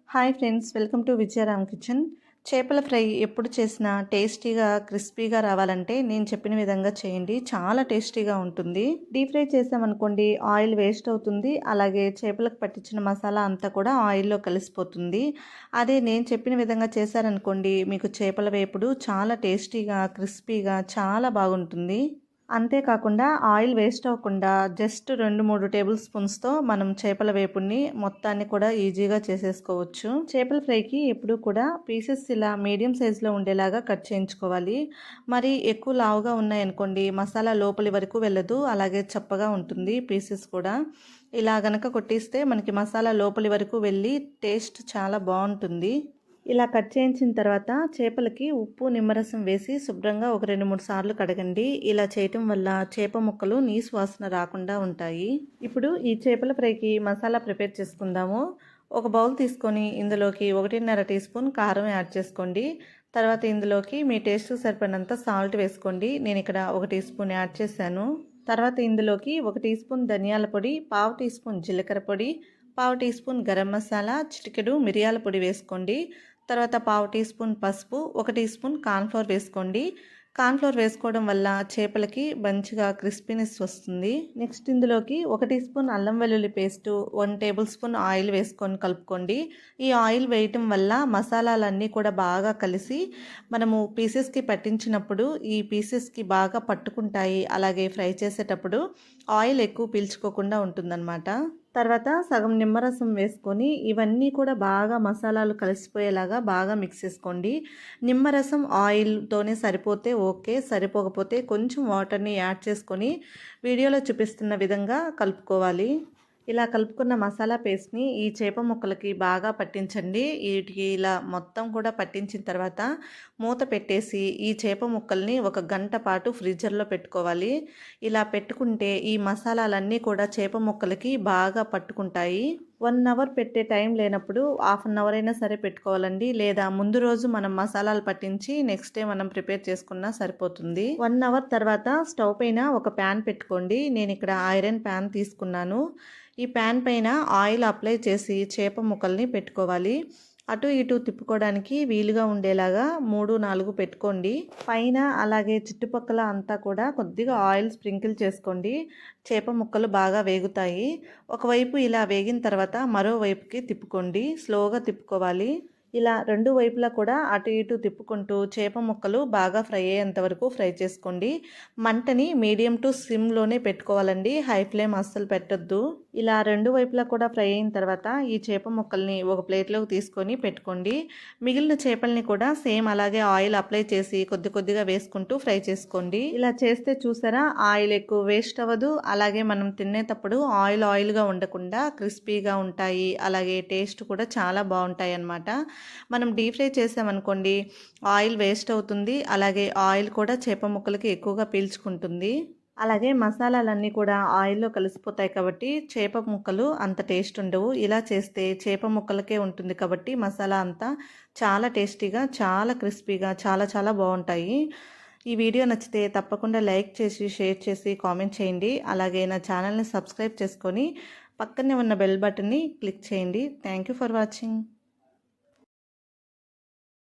Hi friends, welcome to Vijayaram kitchen. చేపల fry ఎప్పుడు చేసినా టేస్టీగా క్రిస్పీగా రావాలంటే నేను చెప్పిన విధంగా చేయండి. చాలా టేస్టీగా ఉంటుంది. డీప్ ఫ్రై చేసామనుకోండి ఆయిల్ వేస్ట్ అవుతుంది. అలాగే చేపలకు పట్టించిన మసాలా అంతా కూడా ఆయిల్లో కలిసిపోతుంది. అదే నేను చెప్పిన విధంగా చేశారనుకోండి మీకు చేపల వేపుడు చాలా టేస్టీగా క్రిస్పీగా చాలా బాగుంటుంది. అంతేకాకుండా ఆయిల్ వేస్ట్ అవ్వకుండా జస్ట్ 2-3 టేబుల్ స్పూన్స్తో మనం చేపల వేపుడిని మొత్తాన్ని కూడా ఈజీగా చేసేసుకోవచ్చు. చేపల ఫ్రైకి ఎప్పుడూ కూడా పీసెస్ ఇలా మీడియం సైజులో ఉండేలాగా కట్ చేయించుకోవాలి. మరి ఎక్కువ లావుగా ఉన్నాయనుకోండి మసాలా లోపలి వరకు వెళ్ళదు, అలాగే చప్పగా ఉంటుంది పీసెస్ కూడా. ఇలా గనక కొట్టిస్తే మనకి మసాలా లోపలి వరకు వెళ్ళి టేస్ట్ చాలా బాగుంటుంది. ఇలా కట్ చేయించిన తర్వాత చేపలకి ఉప్పు నిమ్మరసం వేసి శుభ్రంగా ఒక 2-3 సార్లు కడగండి. ఇలా చేయటం వల్ల చేప ముక్కలు నీసు వాసన రాకుండా ఉంటాయి. ఇప్పుడు ఈ చేపల ఫ్రైకి మసాలా ప్రిపేర్ చేసుకుందాము. ఒక బౌల్ తీసుకొని ఇందులోకి 1.5 టీ స్పూన్ కారం యాడ్ చేసుకోండి. తర్వాత ఇందులోకి మీ టేస్ట్ సరిపడినంత సాల్ట్ వేసుకోండి. నేను ఇక్కడ 1 టీ స్పూన్ యాడ్ చేశాను. తర్వాత ఇందులోకి 1 టీ స్పూన్ ధనియాల పొడి, 1/2 టీ స్పూన్ జీలకర్ర పొడి, 1/2 టీ స్పూన్ గరం మసాలా, చిటికెడు మిరియాల పొడి వేసుకోండి. తర్వాత 1/2 టీ స్పూన్ పసుపు, 1 టీ స్పూన్ కార్న్ఫ్లోర్ వేసుకోండి. కార్న్ఫ్లోర్ వేసుకోవడం వల్ల చేపలకి మంచిగా క్రిస్పీనెస్ వస్తుంది. నెక్స్ట్ ఇందులోకి 1 టీ స్పూన్ అల్లం వెల్లుల్లి పేస్టు, 1 టేబుల్ స్పూన్ ఆయిల్ వేసుకొని కలుపుకోండి. ఈ ఆయిల్ వేయటం వల్ల మసాలాలన్నీ కూడా బాగా కలిసి మనము పీసెస్కి పట్టించినప్పుడు ఈ పీసెస్కి బాగా పట్టుకుంటాయి. అలాగే ఫ్రై చేసేటప్పుడు ఆయిల్ ఎక్కువ పీల్చుకోకుండా ఉంటుందన్నమాట. తర్వాత సగం నిమ్మరసం వేసుకొని ఇవన్నీ కూడా బాగా మసాలాలు కలిసిపోయేలాగా బాగా మిక్స్ చేసుకోండి. నిమ్మరసం ఆయిల్తోనే సరిపోతే ఓకే, సరిపోకపోతే కొంచెం వాటర్ని యాడ్ చేసుకొని వీడియోలో చూపిస్తున్న విధంగా కలుపుకోవాలి. ఇలా కలుపుకున్న మసాలా పేస్ట్ని ఈ చేప ముక్కలకి బాగా పట్టించండి. వీటికి ఇలా మొత్తం కూడా పట్టించిన తర్వాత మూత పెట్టేసి ఈ చేప ముక్కల్ని 1 గంట పాటు ఫ్రీజర్లో పెట్టుకోవాలి. ఇలా పెట్టుకుంటే ఈ మసాలాలన్నీ కూడా చేప ముక్కలకి బాగా పట్టుకుంటాయి. 1 అవర్ పెట్టే టైం లేనప్పుడు 1/2 అవర్ అయినా సరే పెట్టుకోవాలండి. లేదా ముందు రోజు మనం మసాలాలు పట్టించి నెక్స్ట్ డే మనం ప్రిపేర్ చేసుకున్నా సరిపోతుంది. 1 అవర్ తర్వాత స్టవ్ పైన ఒక ప్యాన్ పెట్టుకోండి. నేను ఇక్కడ ఐరన్ ప్యాన్ తీసుకున్నాను. ఈ ప్యాన్ పైన ఆయిల్ అప్లై చేసి చేప ముక్కల్ని పెట్టుకోవాలి. అటు ఇటు తిప్పుకోవడానికి వీలుగా ఉండేలాగా 3-4 పెట్టుకోండి. పైన అలాగే చుట్టుపక్కల అంతా కూడా కొద్దిగా ఆయిల్ స్ప్రింకిల్ చేసుకోండి. చేప ముక్కలు బాగా వేగుతాయి. ఒకవైపు ఇలా వేగిన తర్వాత మరోవైపుకి తిప్పుకోండి. స్లోగా తిప్పుకోవాలి. ఇలా 2 వైపులా కూడా అటు ఇటు తిప్పుకుంటూ చేప ముక్కలు బాగా ఫ్రై అయ్యేంత వరకు ఫ్రై చేసుకోండి. మంటని మీడియం టు సిమ్లోనే పెట్టుకోవాలండి, హై ఫ్లేమ్ అస్సలు పెట్టొద్దు. ఇలా 2 వైపులా కూడా ఫ్రై అయిన తర్వాత ఈ చేప ముక్కల్ని ఒక ప్లేట్లోకి తీసుకొని పెట్టుకోండి. మిగిలిన చేపల్ని కూడా సేమ్ అలాగే ఆయిల్ అప్లై చేసి కొద్ది కొద్దిగా వేసుకుంటూ ఫ్రై చేసుకోండి. ఇలా చేస్తే చూసారా ఆయిల్ ఎక్కువ వేస్ట్ అవ్వదు. అలాగే మనం తినేటప్పుడు ఆయిల్గా ఉండకుండా క్రిస్పీగా ఉంటాయి. అలాగే టేస్ట్ కూడా చాలా బాగుంటాయి అన్నమాట. మనం డీప్ ఫ్రై చేసామనుకోండి ఆయిల్ వేస్ట్ అవుతుంది. అలాగే ఆయిల్ కూడా చేప ముక్కలకి ఎక్కువగా పీల్చుకుంటుంది. అలాగే మసాలాలన్నీ కూడా ఆయిల్లో కలిసిపోతాయి కాబట్టి చేప ముక్కలు అంత టేస్ట్ ఉండవు. ఇలా చేస్తే చేప ముక్కలకే ఉంటుంది కాబట్టి మసాలా అంతా చాలా టేస్టీగా, చాలా క్రిస్పీగా, చాలా చాలా బాగుంటాయి. ఈ వీడియో నచ్చితే తప్పకుండా లైక్ చేసి, షేర్ చేసి, కామెంట్ చేయండి. అలాగే నా ఛానల్ని సబ్స్క్రైబ్ చేసుకొని పక్కనే ఉన్న బెల్ బటన్ని క్లిక్ చేయండి. Thank you for watching.